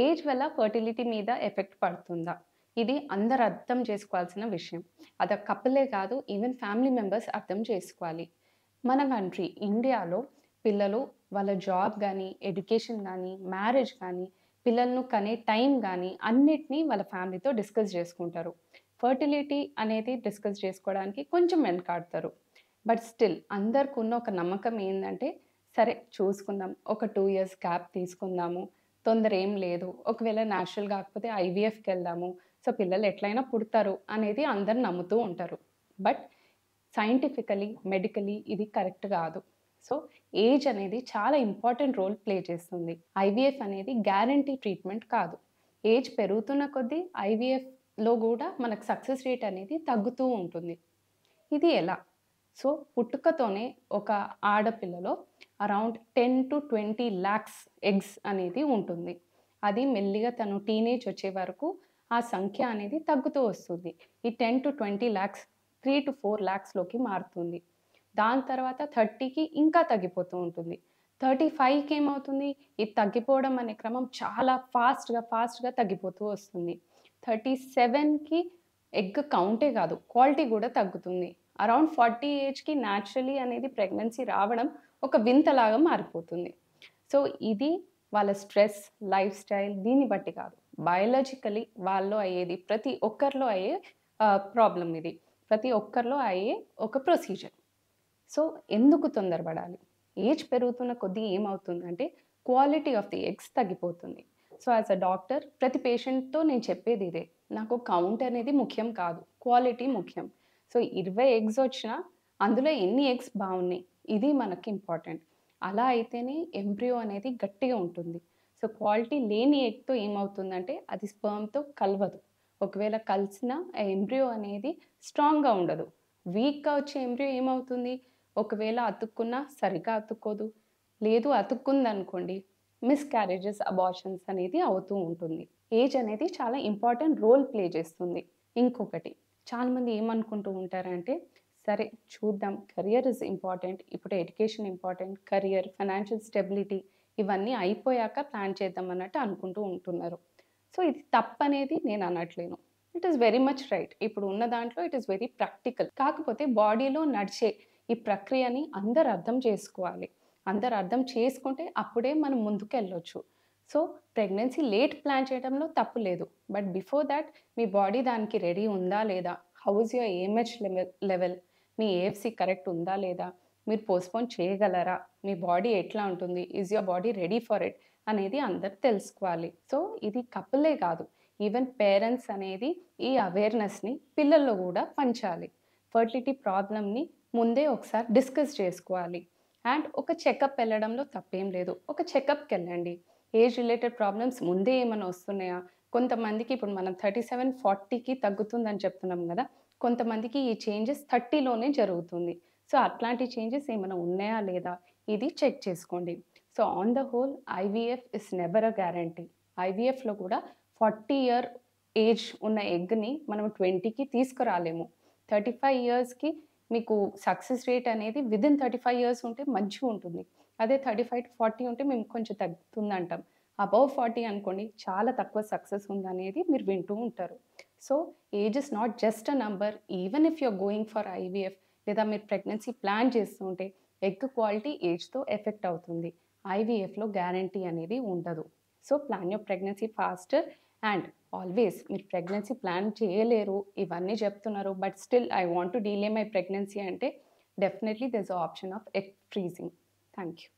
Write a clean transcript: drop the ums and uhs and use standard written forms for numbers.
Age వల్ల fertility మీద effect పడుతుందా? ఇది అందరూ అర్థం చేసుకోవాల్సిన విషయం. అది కపులే కాదు, ఈవెన్ ఫ్యామిలీ మెంబర్స్ అర్థం చేసుకోవాలి. మన కంట్రీ ఇండియాలో పిల్లలు వాళ్ళ జాబ్ గానీ, ఎడ్యుకేషన్ గానీ, మ్యారేజ్ కానీ, పిల్లలను కనే టైం గానీ, అన్నిటిని వాళ్ళ ఫ్యామిలీతో డిస్కస్ చేసుకుంటారు. ఫర్టిలిటీ అనేది డిస్కస్ చేసుకోవడానికి కొంచెం వెనకాడతారు. బట్ స్టిల్ అందరికున్న ఒక నమ్మకం ఏందంటే, సరే చూసుకుందాం. ఒక 2 ఇయర్స్ గ్యాప్ తీసుకుందాము. తొందర ఏం లేదు. ఒకవేళ న్యాచురల్ కాకపోతే ఐవీఎఫ్‌కెళ్దాము. సో, పిల్లలు ఎట్లైనా పుడతారు అనేది అందరూ నమ్ముతూ ఉంటారు. బట్ సైంటిఫికల్లీ, మెడికల్లీ ఇది కరెక్ట్ కాదు. సో, ఏజ్ అనేది చాలా ఇంపార్టెంట్ రోల్ ప్లే చేస్తుంది. ఐవీఎఫ్ అనేది గ్యారంటీ ట్రీట్మెంట్ కాదు. ఏజ్ పెరుగుతున్న కొద్దీ ఐవీఎఫ్‌లో గూడా మనకు సక్సెస్ రేట్ అనేది తగ్గుతూ ఉంటుంది. ఇది ఎలా? సో, పుట్టుకతోనే ఒక ఆడపిల్లలో అరౌండ్ 10-20 లాక్స్ ఎగ్స్ అనేది ఉంటుంది. అది మెల్లిగా తను టీనేజ్ వచ్చే వరకు ఆ సంఖ్య అనేది తగ్గుతూ వస్తుంది. ఈ 10-20 లాక్స్ 3-4 లాక్స్‌లోకి మారుతుంది. దాని తర్వాత 30కి ఇంకా తగ్గిపోతూ ఉంటుంది. 35కి ఏమవుతుంది? ఇది తగ్గిపోవడం అనే క్రమం చాలా ఫాస్ట్‌గా తగ్గిపోతూ వస్తుంది. 37కి ఎగ్ కౌంటే కాదు, క్వాలిటీ కూడా తగ్గుతుంది. అరౌండ్ 40 ఏజ్‌కి న్యాచురల్లీ అనేది ప్రెగ్నెన్సీ రావడం ఒక వింతలాగా మారిపోతుంది. సో, ఇది వాళ్ళ స్ట్రెస్, లైఫ్ స్టైల్ దీన్ని బట్టి కాదు. బయాలజికల్లీ వాళ్ళలో అయ్యేది ప్రతి ఒక్కరిలో అయ్యే ప్రాబ్లమ్ ఇది. ప్రతి ఒక్కరిలో అయ్యే ఒక ప్రొసీజర్. సో, ఎందుకు తొందరపడాలి? ఏజ్ పెరుగుతున్న కొద్దీ ఏమవుతుందంటే క్వాలిటీ ఆఫ్ ది ఎగ్స్ తగ్గిపోతుంది. సో, యాస్ ఎ డాక్టర్ ప్రతి పేషెంట్‌తో నేను చెప్పేది ఇదే. నాకు కౌంట్ అనేది ముఖ్యం కాదు. క్వాలిటీ ముఖ్యం. సో, 20 ఎగ్స్ వచ్చినా అందులో ఎన్ని ఎగ్స్ బావున్నాయి? ఇది మనకి ఇంపార్టెంట్. అలా అయితేనే ఎంబ్రియో అనేది గట్టిగా ఉంటుంది. సో, క్వాలిటీ లేని ఎగ్‌తో ఏమవుతుందంటే అది స్పెర్మ్‌తో కలవదు. ఒకవేళ కలిసినా ఆ ఎంబ్రియో అనేది స్ట్రాంగ్‌గా ఉండదు. వీక్‌గా వచ్చే ఎంబ్రియో ఏమవుతుంది? ఒకవేళ అతుక్కున్నా సరిగ్గా అతుక్కోదు. లేదు అతుక్కుందనుకోండి మిస్‌క్యారేజెస్, అబార్షన్స్ అనేది అవుతూ ఉంటుంది. ఏజ్ అనేది చాలా ఇంపార్టెంట్ రోల్ ప్లే చేస్తుంది. ఇంకొకటి చాలామంది ఏమనుకుంటూ ఉంటారంటే, సరే చూద్దాం, కెరియర్ ఈజ్ ఇంపార్టెంట్. ఇప్పుడు education important. Career, financial stability ఇవన్నీ అయిపోయాక ప్లాన్ చేద్దాం అన్నట్టు అనుకుంటూ ఉంటున్నారు. సో, ఇది తప్పనేది నేను అనట్లేను. It is very much right. ఇప్పుడు ఉన్న దాంట్లో ఇట్ ఈస్ వెరీ ప్రాక్టికల్. కాకపోతే బాడీలో నడిచే ఈ ప్రక్రియని అందరూ అర్థం చేసుకోవాలి. అందరూ అర్థం చేసుకుంటే అప్పుడే మనం ముందుకెళ్ళొచ్చు. సో, ప్రెగ్నెన్సీ లేట్ ప్లాన్ చేయడంలో తప్పు లేదు. But before thought me body దానికి రెడీ ఉందా లేదా? How is your AMH level? Me AFC correct ఉందా లేదా? మీరు పోస్ట్‌పోన్ చేయగలరా? మీ బాడీ ఎట్లా ఉంటుంది? Is your body ready for it? అనేది అందరూ తెలుసుకోవాలి. సో, ఇది కపులే కాదు. ఈవెన్ పేరెంట్స్ అనేది ఈ అవేర్‌నెస్‌ని పిల్లల్లో గూడా పంచాలి. ఫర్టిలిటీ ప్రాబ్లమ్‌ని ముందే ఒకసారి డిస్కస్ చేసుకోవాలి. అండ్ ఒక చెకప్ వెళ్ళడంలో తప్పేం లేదు. ఒక చెకప్‌కెళ్ళండి. ఏజ్ రిలేటెడ్ ప్రాబ్లమ్స్ ముందే ఏమన్నా వస్తున్నాయా? కొంతమందికి ఇప్పుడు మనం 37, 40కి తగ్గుతుందని చెప్తున్నాం గదా! కొంతమందికి ఈ చేంజెస్ 30లోనే జరుగుతుంది. సో, అట్లాంటి చేంజెస్ ఏమైనా ఉన్నాయా లేదా? ఇది చెక్ చేసుకోండి. So, on the whole IVF is never a guarantee. ఐవీఎఫ్‌లో కూడా 40 ఇయర్ ఏజ్ ఉన్న ఎగ్‌ని మనం 20కి తీసుకురాలేము. 35 ఇయర్స్‌కి మీకు సక్సెస్ రేట్ అనేది వితిన్ 35 ఇయర్స్ ఉంటే మంచిగుంటుంది. అదే 35-40 ఉంటే మేము కొంచెం తగ్గుతుందంటాం. అబోవ్ 40 అనుకోండి చాలా తక్కువ సక్సెస్ ఉందనేది మీరు వింటూ ఉంటారు. So, age is not just a number. Even if you are going for IVF లేదా మీరు ప్రెగ్నెన్సీ ప్లాన్ చేస్తుంటే ఎగ్ క్వాలిటీ ఏజ్‌తో ఎఫెక్ట్ అవుతుంది. ఐవీఎఫ్‌లో గ్యారంటీ అనేది ఉండదు. So, plan your pregnancy faster and always మీరు ప్రెగ్నెన్సీ ప్లాన్ చేయలేరు, ఇవన్నీ చెప్తున్నారు. But still I want to delay my pregnancy అంటే definitely there is a option of egg freezing. Thank you.